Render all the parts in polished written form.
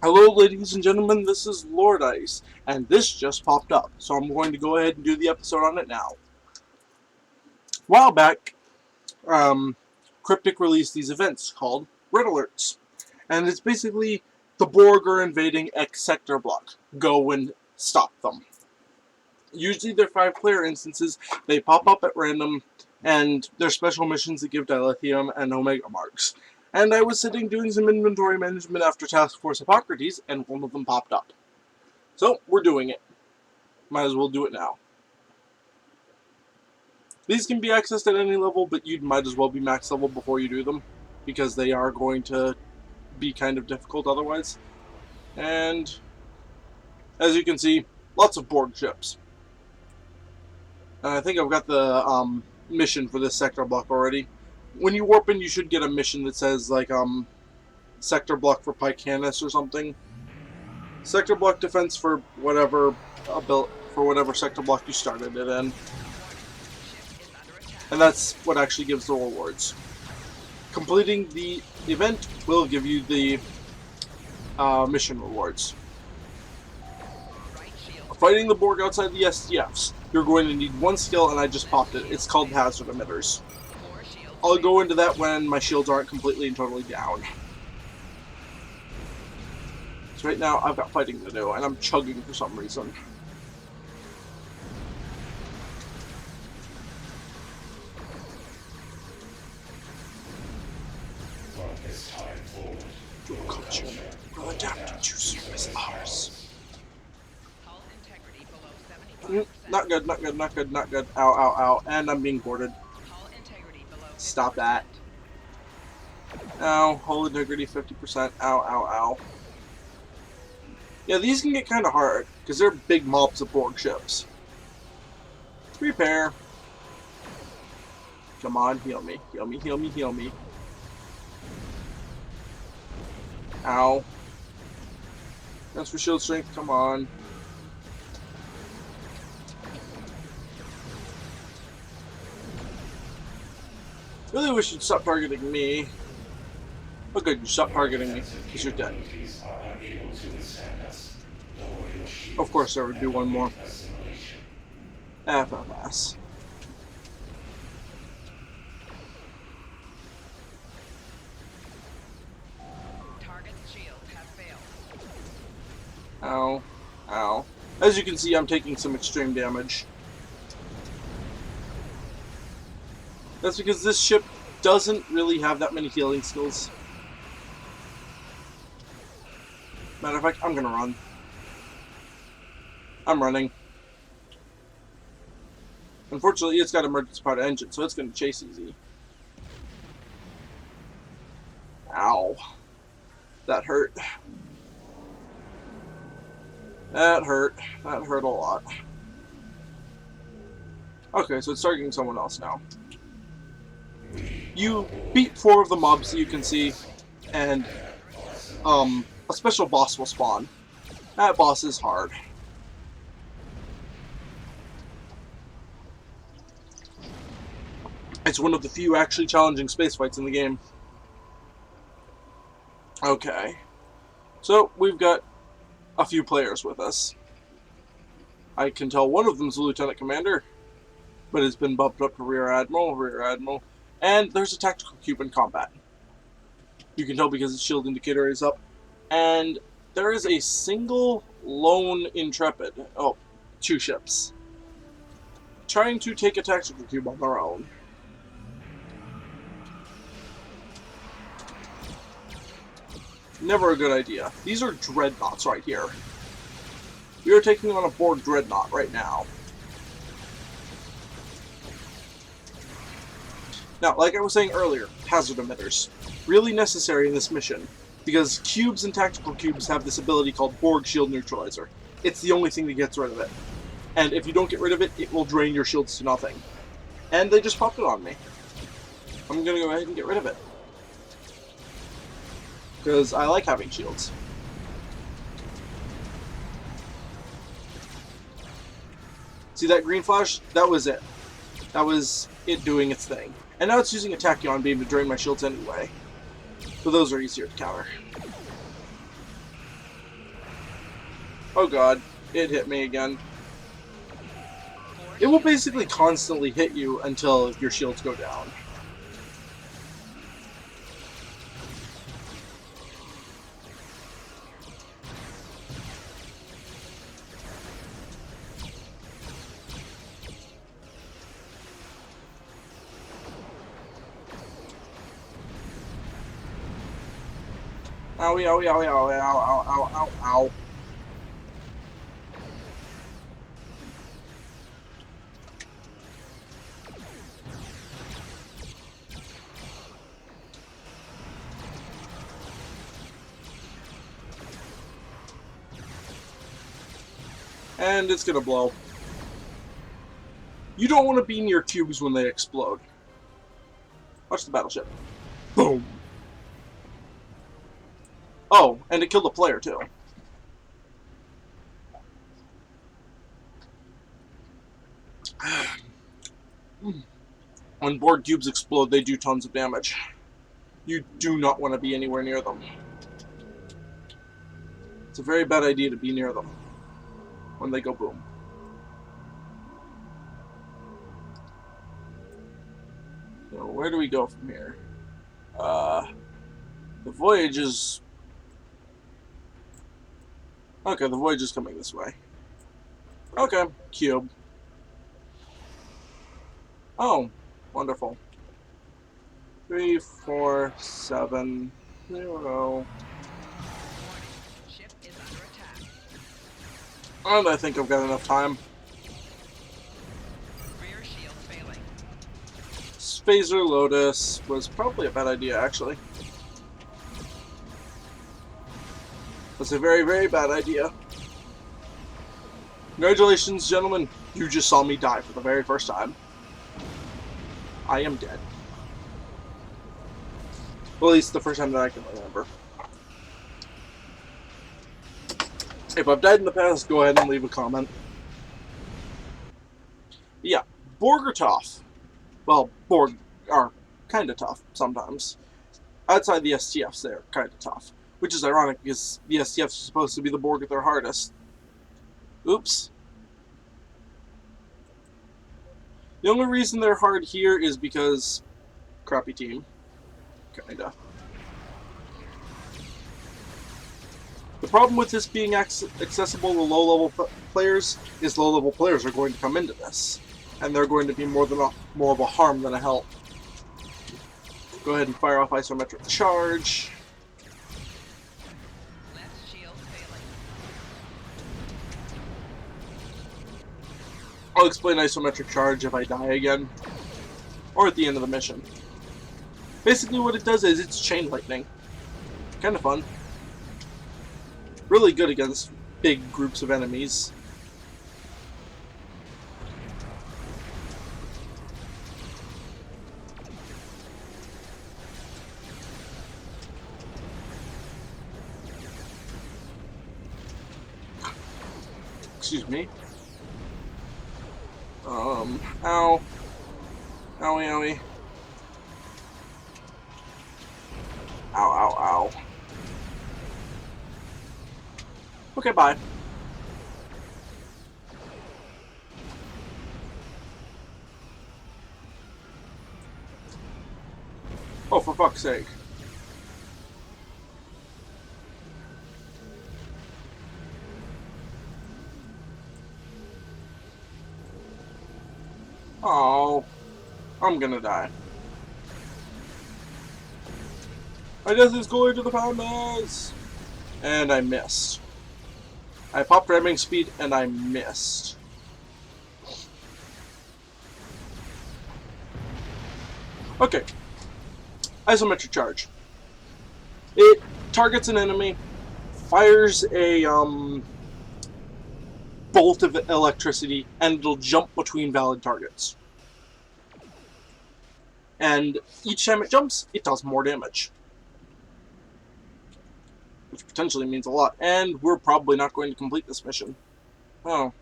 Hello ladies and gentlemen, this is Lord Ice, and this just popped up, so I'm going to go ahead and do the episode on it now. A while back, Cryptic released these events called Red Alerts, and it's basically the Borg are invading X sector block. Go and stop them. Usually they're 5-player instances, they pop up at random, and they're special missions that give dilithium and omega marks. And I was sitting doing some inventory management after Task Force Hippocrates, and one of them popped up. So, we're doing it. Might as well do it now. These can be accessed at any level, but you might as well be max level before you do them, because they are going to be kind of difficult otherwise. And, as you can see, lots of Borg ships. And I think I've got the mission for this sector block already. When you warp in, you should get a mission that says, like, sector block for Pycanus or something. Sector block defense for whatever sector block you started it in. And that's what actually gives the rewards. Completing the event will give you the mission rewards. Fighting the Borg outside the SDFs, you're going to need one skill, and I just popped it. It's called Hazard Emitters. I'll go into that when my shields aren't completely and totally down. So right now, I've got fighting to do, and I'm chugging for some reason. Your culture will adapt to service ours. Not good, not good, not good, not good. Ow, ow, ow. And I'm being boarded. Stop that. Ow, hull integrity 50%. Ow, ow, ow. Yeah, these can get kind of hard, because they're big mobs of Borg ships. Repair. Come on, heal me. Heal me, heal me, heal me. Ow. That's for shield strength, come on. Really wish you'd stop targeting me. Oh good, you stop targeting me, because you're dead. Of course there would be one more. FMS. Ow. Ow. As you can see, I'm taking some extreme damage. That's because this ship doesn't really have that many healing skills. Matter of fact, I'm gonna run. I'm running. Unfortunately, it's got emergency powered engine, so it's gonna chase easy. Ow. That hurt. That hurt. That hurt a lot. Okay, so it's targeting someone else now. You beat 4 of the mobs that you can see, and a special boss will spawn. That boss is hard. It's one of the few actually challenging space fights in the game. Okay. So, we've got a few players with us. I can tell one of them's a Lieutenant Commander, but it's been bumped up to Rear Admiral, and there's a tactical cube in combat. You can tell because its shield indicator is up. And there is a single lone Intrepid. Oh, 2 ships. Trying to take a tactical cube on their own. Never a good idea. These are dreadnoughts right here. We are taking on a Borg dreadnought right now. Now, like I was saying earlier, hazard emitters. Really necessary in this mission, because cubes and tactical cubes have this ability called Borg Shield Neutralizer. It's the only thing that gets rid of it. And if you don't get rid of it, it will drain your shields to nothing. And they just popped it on me. I'm gonna go ahead and get rid of it. Because I like having shields. See that green flash? That was it. That was it doing its thing. And now it's using a Tachyon beam to drain my shields anyway. So those are easier to counter. Oh god, it hit me again. It will basically constantly hit you until your shields go down. Owie, owie, owie, owie, ow, ow, ow, ow, ow. And it's gonna blow. You don't want to be near cubes when they explode. Watch the battleship. Boom. Oh, and it killed a player too. When Borg cubes explode, they do tons of damage. You do not want to be anywhere near them. It's a very bad idea to be near them when they go boom. So where do we go from here? The voyage is... Okay, the voyage is coming this way. Okay, cube. Oh, wonderful. 3, 4, 7, 0. Ship is under attack. And I think I've got enough time. Rear shield failing. Phaser Lotus was probably a bad idea, actually. That's a very, very bad idea. Congratulations, gentlemen. You just saw me die for the very first time. I am dead. Well, at least the first time that I can remember. If I've died in the past, go ahead and leave a comment. Yeah, Borg are tough. Well, Borg are kind of tough sometimes. Outside the STFs, they're kind of tough. Which is ironic, because the STFs are supposed to be the Borg at their hardest. Oops. The only reason they're hard here is because... crappy team. Kinda. The problem with this being accessible to low-level players is low-level players are going to come into this. And they're going to be more of a harm than a help. Go ahead and fire off isometric charge. Left shield failing. I'll explain isometric charge if I die again. Or at the end of the mission. Basically what it does is it's chain lightning. Kind of fun. Really good against big groups of enemies. Excuse me. Ow. Owie, owie. Ow, ow, ow. Okay, bye. Oh, for fuck's sake. Oh, I'm gonna die. My death is going to the pounders! And I missed. I popped ramming speed and I missed. Okay. Isometric charge. It targets an enemy, fires a bolt of electricity, and it'll jump between valid targets. And each time it jumps, it does more damage. Which potentially means a lot. And we're probably not going to complete this mission. Oh.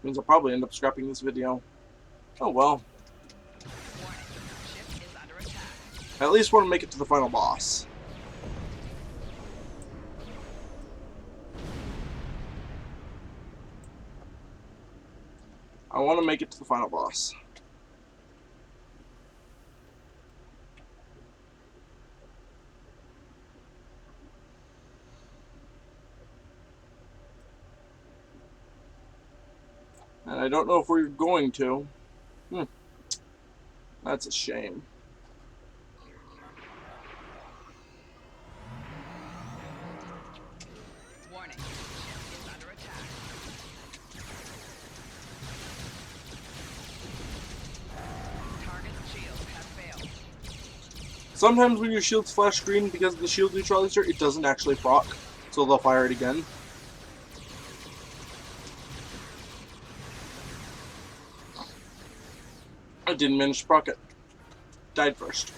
Means I'll probably end up scrapping this video. Oh well. Warning. Ship is under attack. I at least want to make it to the final boss. I want to make it to the final boss. And I don't know if we're going to. That's a shame. Warning. Ship is under attack. Target's shield has failed. Sometimes when your shields flash green because of the shield neutralizer, it doesn't actually proc, so they'll fire it again. I didn't manage to proc it. Died first.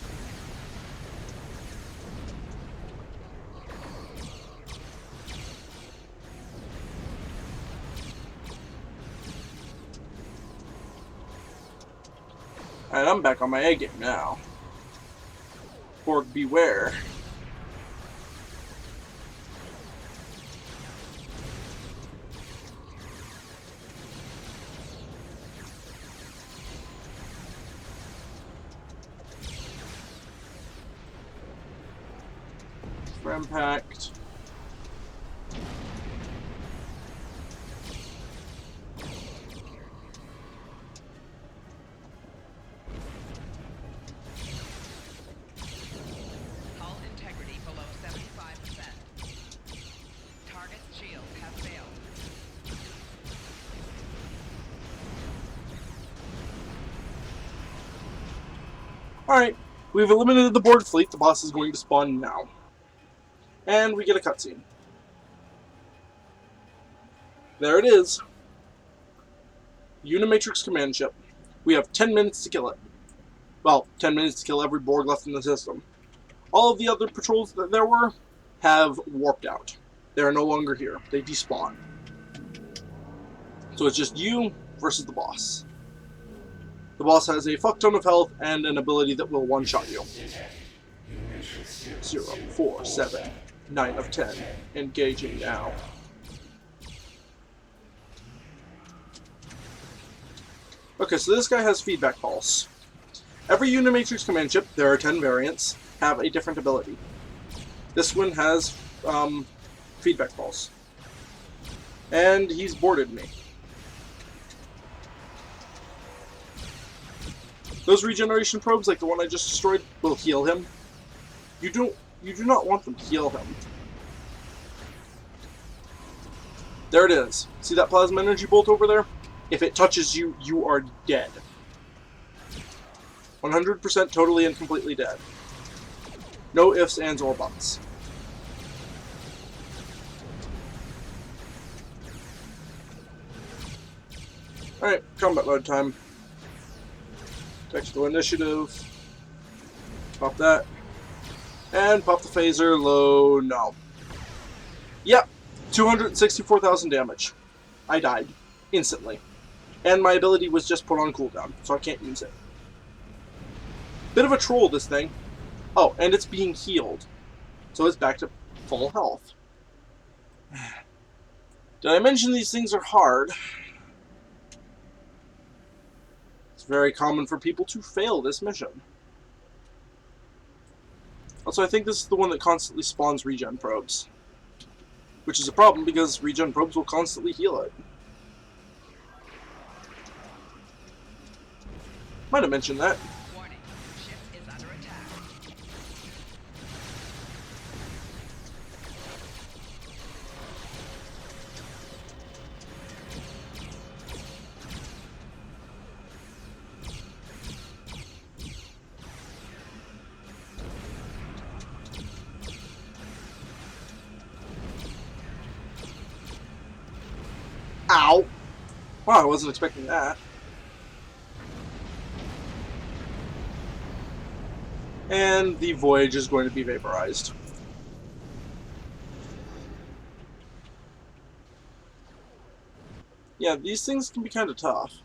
Alright, I'm back on my A game now. Borg, beware. Rampacked. Hull integrity below 75%. Target's shield has failed. Alright, we've eliminated the Borg fleet. The boss is going to spawn now. And we get a cutscene. There it is. Unimatrix command ship. We have 10 minutes to kill it. Well, 10 minutes to kill every Borg left in the system. All of the other patrols that there were have warped out. They are no longer here. They despawn. So it's just you versus the boss. The boss has a fuck ton of health and an ability that will one-shot you. 0, 4, 7, 9 of 10. Engaging now. Okay, so this guy has feedback pulse. Every Unimatrix command chip, there are 10 variants, have a different ability. This one has feedback pulse. And he's boarded me. Those regeneration probes, like the one I just destroyed, will heal him. You do not want them to heal him. There it is. See that plasma energy bolt over there? If it touches you, you are dead. 100% totally and completely dead. No ifs, ands, or buts. Alright, combat mode time. Tactical initiative. Pop that. And pop the phaser. Low, no. Yep, 264,000 damage. I died. Instantly. And my ability was just put on cooldown, so I can't use it. Bit of a troll, this thing. Oh, and it's being healed. So it's back to full health. Did I mention these things are hard? It's very common for people to fail this mission. Also, I think this is the one that constantly spawns regen probes. Which is a problem because regen probes will constantly heal it. Might have mentioned that. Warning. Ship is under attack. Ow! Wow, I wasn't expecting that. And the voyage is going to be vaporized. Yeah, these things can be kind of tough.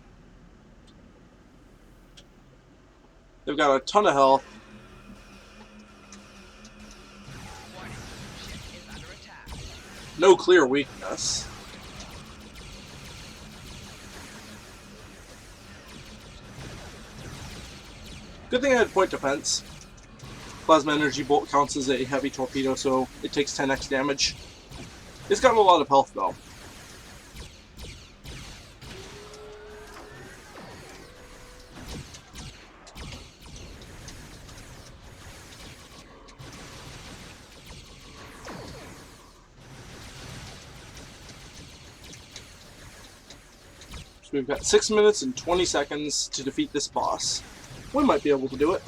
They've got a ton of health. Warning. Ship is under attack. No clear weakness. Good thing I had point defense. Plasma energy bolt counts as a heavy torpedo, so it takes 10x damage. It's got a lot of health though. So we've got 6 minutes and 20 seconds to defeat this boss. We might be able to do it.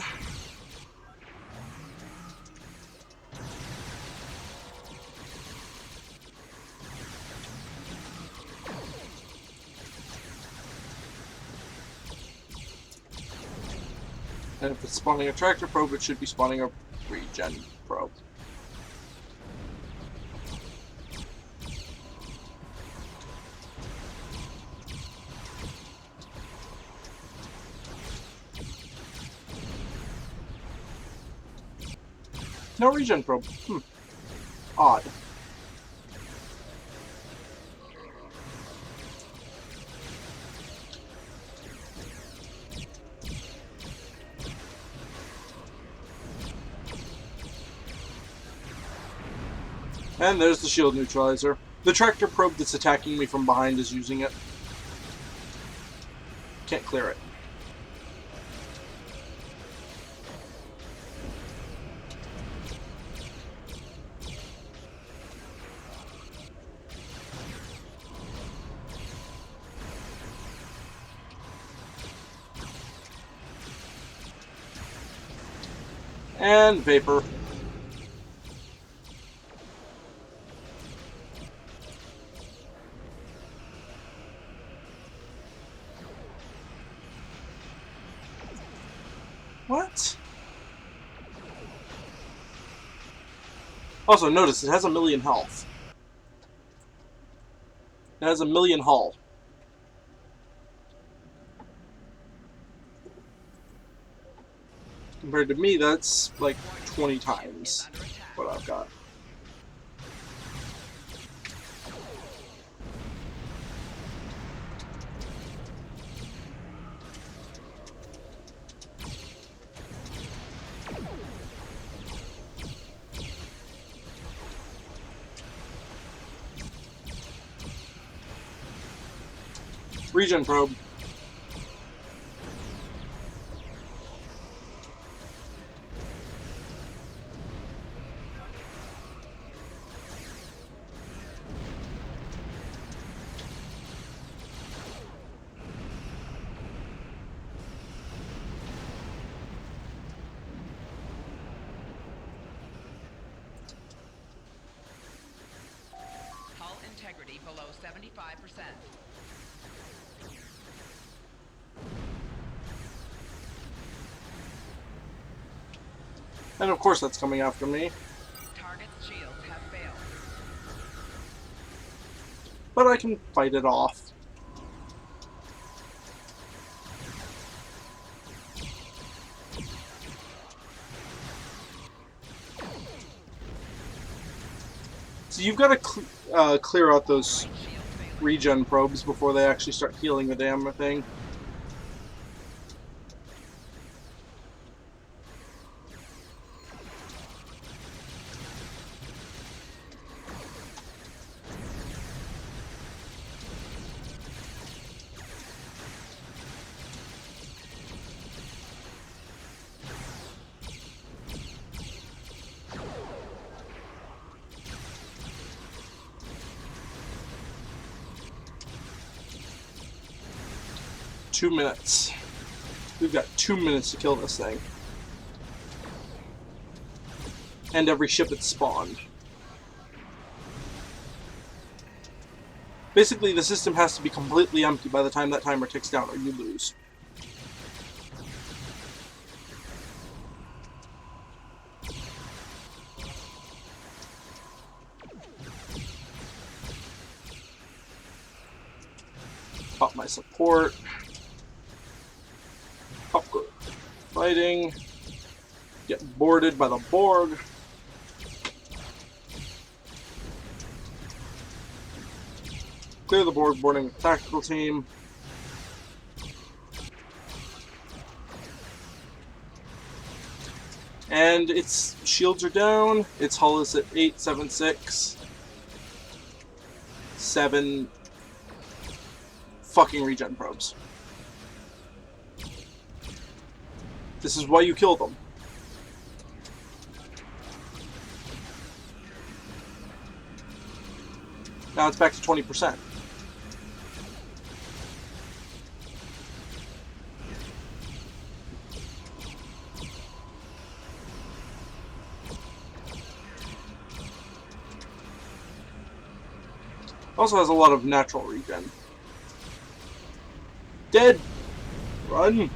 And if it's spawning a tractor probe, it should be spawning a regen probe. No regen probe. Odd. And there's the shield neutralizer. The tractor probe that's attacking me from behind is using it. Can't clear it. And vapor. What? Also, notice it has 1,000,000 health. It has 1,000,000 hull. Compared to me, that's like 20 times what I've got. Regen probe. Hull integrity below 75%. And of course that's coming after me. Target's shields have failed. But I can fight it off. So you've got to clear out those regen probes before they actually start healing the damn thing. Two minutes. We've got 2 minutes to kill this thing. And every ship that's spawned. Basically, the system has to be completely empty by the time that timer ticks down, or you lose. Pop my support. Upgrade. Fighting. Get boarded by the Borg. Clear the Borg, boarding with tactical team. And its shields are down. Its hull is at 876. 7 fucking regen probes. This is why you kill them. Now it's back to 20%. Also has a lot of natural regen. Dead! Run!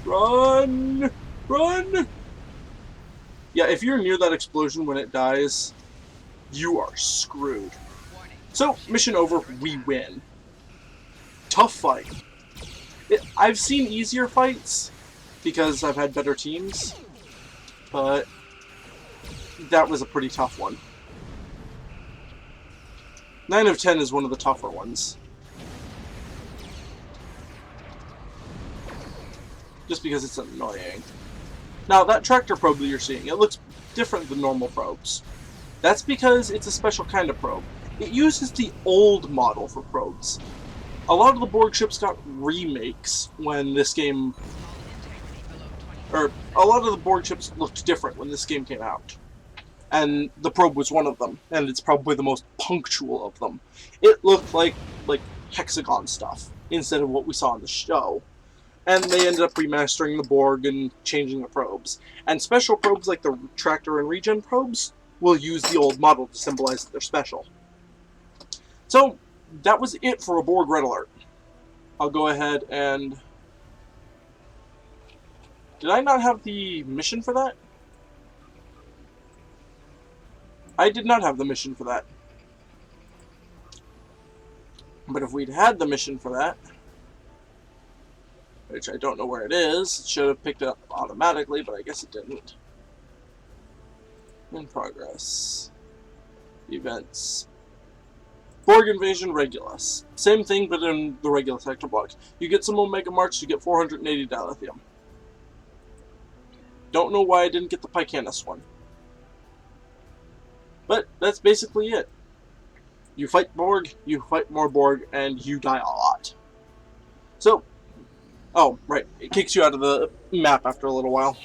Run! Run! Yeah, if you're near that explosion when it dies, you are screwed. So, mission over, we win. Tough fight. I've seen easier fights, because I've had better teams, but that was a pretty tough one. 9 of 10 is one of the tougher ones. Just because it's annoying. Now, that tractor probe that you're seeing, it looks different than normal probes. That's because it's a special kind of probe. It uses the old model for probes. A lot of the Borg ships got remakes when this game... Or, a lot of the Borg ships looked different when this game came out. And the probe was one of them, and it's probably the most punctual of them. It looked like hexagon stuff, instead of what we saw in the show. And they ended up remastering the Borg and changing the probes. And special probes like the tractor and regen probes will use the old model to symbolize that they're special. So, that was it for a Borg Red Alert. I'll go ahead and... Did I not have the mission for that? I did not have the mission for that. But if we'd had the mission for that, which I don't know where it is, it should have picked it up automatically, but I guess it didn't. In progress. Events. Borg Invasion Regulus. Same thing, but in the regular sector block. You get some Omega March, you get 480 dilithium. Don't know why I didn't get the Picanus one. But that's basically it. You fight Borg, you fight more Borg, and you die a lot. So, oh, right, it kicks you out of the map after a little while,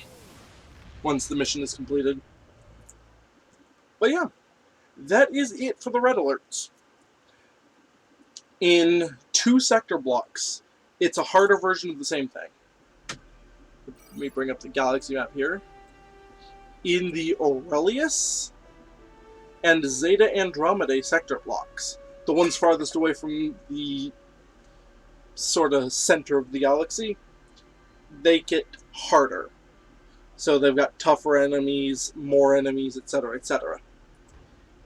once the mission is completed. But yeah, that is it for the Red Alerts. In 2 sector blocks, it's a harder version of the same thing. Let me bring up the galaxy map here. In the Aurelius and Zeta Andromedae sector blocks, the ones farthest away from the sort of center of the galaxy, they get harder. So they've got tougher enemies, more enemies, etc., etc.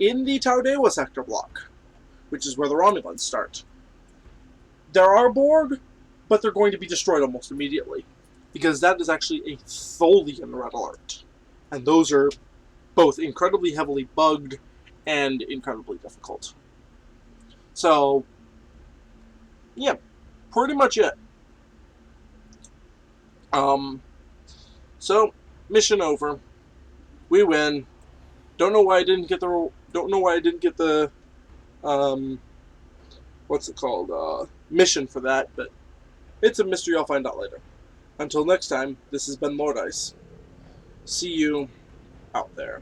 In the Taudewa sector block, which is where the Romulans start, there are Borg, but they're going to be destroyed almost immediately, because that is actually a Tholian Red Alert. And those are both incredibly heavily bugged and incredibly difficult. So, yeah, pretty much it. So, mission over. We win. Don't know why I didn't get the what's it called? Mission for that, but it's a mystery I'll find out later. Until next time, this has been Lord Ice. See you out there.